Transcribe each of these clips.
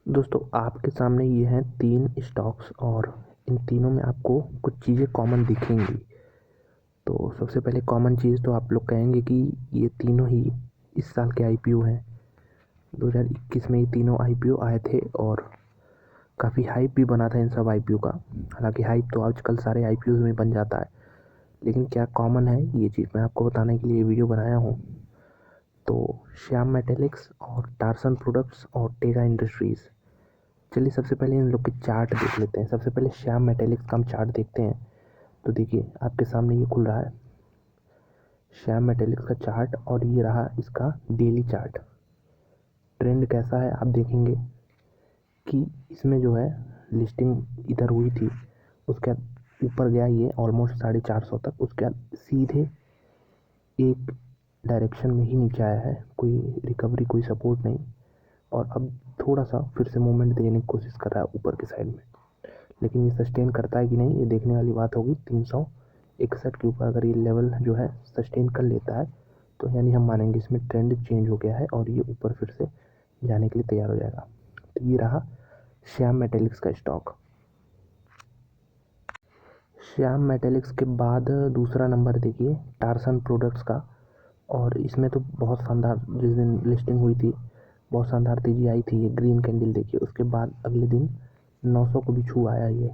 दोस्तों आपके सामने ये हैं 3 स्टॉक्स और इन तीनों में आपको कुछ चीज़ें कॉमन दिखेंगी। तो सबसे पहले कॉमन चीज़ तो आप लोग कहेंगे कि ये तीनों ही इस साल के आईपीओ हैं। 2021 में ये तीनों आईपीओ आए थे और काफ़ी हाइप भी बना था इन सब आईपीओ का। हालांकि हाइप तो आजकल सारे आईपीओ में बन जाता है, लेकिन क्या कॉमन है ये चीज़ मैं आपको बताने के लिए वीडियो बनाया हूँ। तो श्याम मेटेलिक्स और टारसन प्रोडक्ट्स और टेगा इंडस्ट्रीज़। चलिए सबसे पहले इन लोग के चार्ट देख लेते हैं। सबसे पहले श्याम मेटेलिक्स का हम चार्ट देखते हैं। तो देखिए आपके सामने ये खुल रहा है श्याम मेटेलिक्स का चार्ट और ये रहा इसका डेली चार्ट। ट्रेंड कैसा है आप देखेंगे कि इसमें जो है लिस्टिंग इधर हुई थी, उसके बाद ऊपर गया ये ऑलमोस्ट 450 तक, उसके बाद सीधे एक डायरेक्शन में ही नीचे आया है, कोई रिकवरी कोई सपोर्ट नहीं, और अब थोड़ा सा फिर से मूवमेंट देने की कोशिश कर रहा है ऊपर की साइड में। लेकिन ये सस्टेन करता है कि नहीं ये देखने वाली बात होगी। 361 के ऊपर अगर ये लेवल जो है सस्टेन कर लेता है तो यानी हम मानेंगे इसमें ट्रेंड चेंज हो गया है और ये ऊपर फिर से जाने के लिए तैयार हो जाएगा। तो ये रहा श्याम मेटेलिक्स का स्टॉक। श्याम मेटेलिक्स के बाद दूसरा नंबर देखिए टारसन प्रोडक्ट्स का, और इसमें तो बहुत शानदार जिस दिन लिस्टिंग हुई थी बहुत शानदार तेज़ी आई थी। ये ग्रीन कैंडल देखिए, उसके बाद अगले दिन 900 को भी छू आया ये।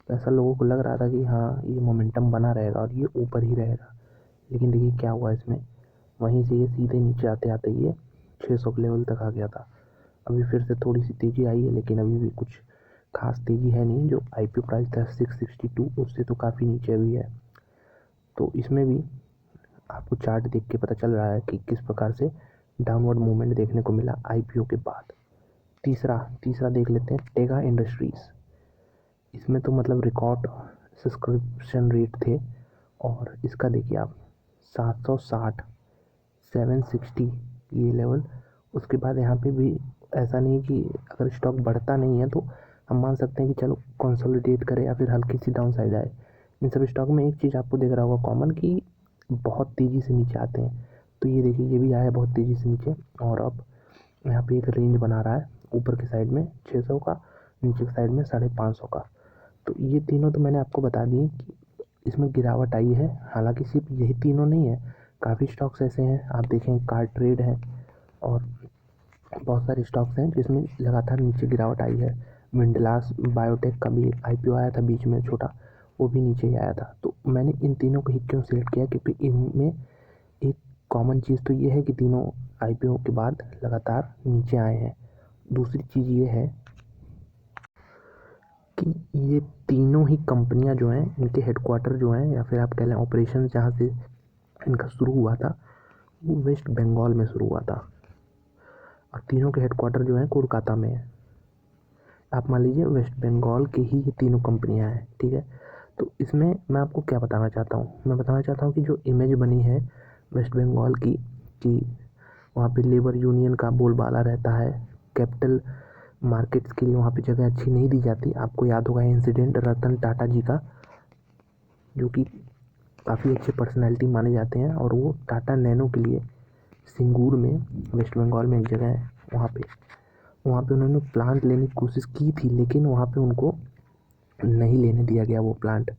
तो ऐसा लोगों को लग रहा था कि हाँ ये मोमेंटम बना रहेगा और ये ऊपर ही रहेगा, लेकिन देखिए क्या हुआ इसमें, वहीं से ये सीधे नीचे आते आते ये 600 के लेवल तक आ गया था। अभी फिर से थोड़ी सी तेज़ी आई है, लेकिन अभी भी कुछ खास तेज़ी है नहीं। जो आईपीओ प्राइस था 662 उससे तो काफ़ी नीचे अभी है। तो इसमें भी आपको चार्ट देख के पता चल रहा है कि किस प्रकार से डाउनवर्ड मूवमेंट देखने को मिला आईपीओ के बाद। तीसरा देख लेते हैं टेगा इंडस्ट्रीज़। इसमें तो मतलब रिकॉर्ड सब्सक्रिप्शन रेट थे, और इसका देखिए आप 760 760 ये लेवल। उसके बाद यहाँ पे भी ऐसा नहीं कि अगर स्टॉक बढ़ता नहीं है तो हम मान सकते हैं कि चलो कंसोलिडेट करे या फिर हल्की सी डाउन साइड आए। इन सब स्टॉक में एक चीज़ आपको दिख रहा होगा कॉमन कि बहुत तेज़ी से नीचे आते हैं। तो ये देखिए ये भी आया बहुत तेज़ी से नीचे, और अब यहाँ पे एक रेंज बना रहा है ऊपर की साइड में 600 का, नीचे की साइड में 550 का। तो ये तीनों तो मैंने आपको बता दिए कि इसमें गिरावट आई है। हालांकि सिर्फ यही तीनों नहीं है, काफ़ी स्टॉक्स ऐसे हैं आप देखें, कार ट्रेड है और बहुत सारे स्टॉक्स हैं जिसमें लगातार नीचे गिरावट आई है। मिंडलास बायोटेक का भी आईपीओ आया था बीच में छोटा, वो भी नीचे ही आया था। तो मैंने इन तीनों को ही क्यों सिलेक्ट किया, क्योंकि इनमें एक कॉमन चीज़ तो ये है कि तीनों आईपीओ के बाद लगातार नीचे आए हैं। दूसरी चीज़ ये है कि ये तीनों ही कंपनियां जो हैं इनके हेडक्वार्टर जो हैं या फिर आप कह लें ऑपरेशन जहाँ से इनका शुरू हुआ था वो वेस्ट बंगाल में शुरू हुआ था, और तीनों के हेडक्वार्टर जो हैं कोलकाता में है। आप मान लीजिए वेस्ट बंगाल की ही ये तीनों कंपनियां हैं, ठीक है। तो इसमें मैं आपको क्या बताना चाहता हूँ, मैं बताना चाहता हूँ कि जो इमेज बनी है वेस्ट बंगाल की कि वहाँ पे लेबर यूनियन का बोलबाला रहता है, कैपिटल मार्केट्स के लिए वहाँ पे जगह अच्छी नहीं दी जाती। आपको याद होगा इंसिडेंट रतन टाटा जी का, जो कि काफ़ी अच्छे पर्सनैलिटी माने जाते हैं, और वो टाटा नैनो के लिए सिंगूर में वेस्ट बंगाल में एक जगह है वहाँ पे उन्होंने प्लांट लेने की कोशिश की थी, लेकिन वहाँ पे उनको नहीं लेने दिया गया वो प्लांट।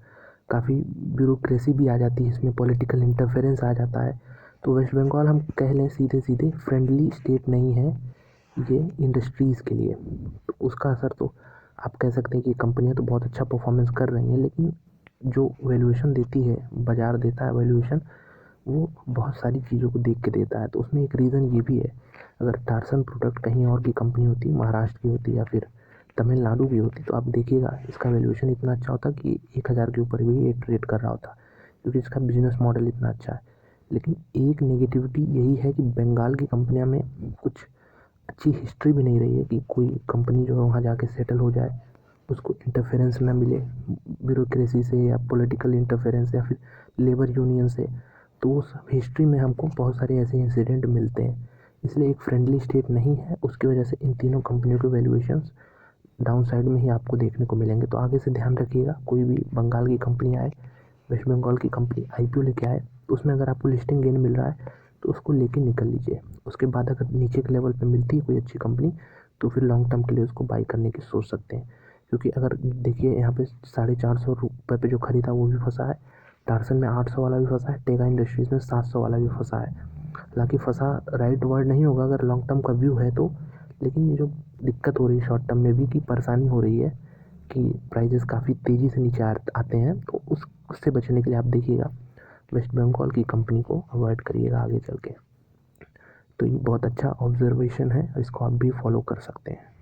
काफ़ी ब्यूरोक्रेसी भी आ जाती है इसमें, पॉलिटिकल इंटरफेरेंस आ जाता है। तो वेस्ट बंगाल हम कह लें सीधे सीधे फ्रेंडली स्टेट नहीं है ये इंडस्ट्रीज़ के लिए। तो उसका असर तो आप कह सकते हैं कि कंपनियां तो बहुत अच्छा परफॉर्मेंस कर रही हैं, लेकिन जो वैल्यूएशन देती है बाज़ार देता है वैल्यूएशन, वो बहुत सारी चीज़ों को देख के देता है। तो उसमें एक रीज़न ये भी है, अगर टारसन प्रोडक्ट कहीं और की कंपनी होती, महाराष्ट्र की होती या फिर तमिलनाडु की होती, तो आप देखिएगा इसका वैल्यूएशन इतना अच्छा होता कि 1000 के ऊपर भी ये ट्रेड कर रहा होता, क्योंकि इसका बिजनेस मॉडल इतना अच्छा है। लेकिन एक नेगेटिविटी यही है कि बंगाल की कंपनियां में कुछ अच्छी हिस्ट्री भी नहीं रही है कि कोई कंपनी जो है वहाँ जाके सेटल हो जाए, उसको इंटरफेरेंस ना मिले ब्यूरोक्रेसी से या पॉलिटिकल इंटरफेरेंस या फिर लेबर यूनियन से। तो उस हिस्ट्री में हमको बहुत सारे ऐसे इंसिडेंट मिलते हैं, इसलिए एक फ्रेंडली स्टेट नहीं है। उसकी वजह से इन तीनों कंपनियों के वैल्यूएशंस डाउन साइड में ही आपको देखने को मिलेंगे। तो आगे से ध्यान रखिएगा, कोई भी बंगाल की कंपनी आए, वेस्ट बंगाल की कंपनी आईपीओ लेके आए, तो उसमें अगर आपको लिस्टिंग गेन मिल रहा है तो उसको लेके निकल लीजिए। उसके बाद अगर नीचे के लेवल पे मिलती है कोई अच्छी कंपनी तो फिर लॉन्ग टर्म के लिए उसको बाई करने की सोच सकते हैं। क्योंकि अगर देखिए यहाँ पे 450 रुपये पे जो खरीदा वो भी फंसा है, टार्सन में 800 वाला भी फंसा है, टेगा इंडस्ट्रीज़ में 700 वाला भी फंसा है। हालांकि फंसा राइट वर्ड नहीं होगा अगर लॉन्ग टर्म का व्यू है तो, लेकिन ये जो दिक्कत हो रही है शॉर्ट टर्म में भी कि परेशानी हो रही है कि प्राइजेस काफ़ी तेज़ी से नीचे आते हैं, तो उससे बचने के लिए आप देखिएगा वेस्ट बंगाल की कंपनी को अवॉइड करिएगा आगे चल के। तो ये बहुत अच्छा ऑब्जर्वेशन है, इसको आप भी फॉलो कर सकते हैं।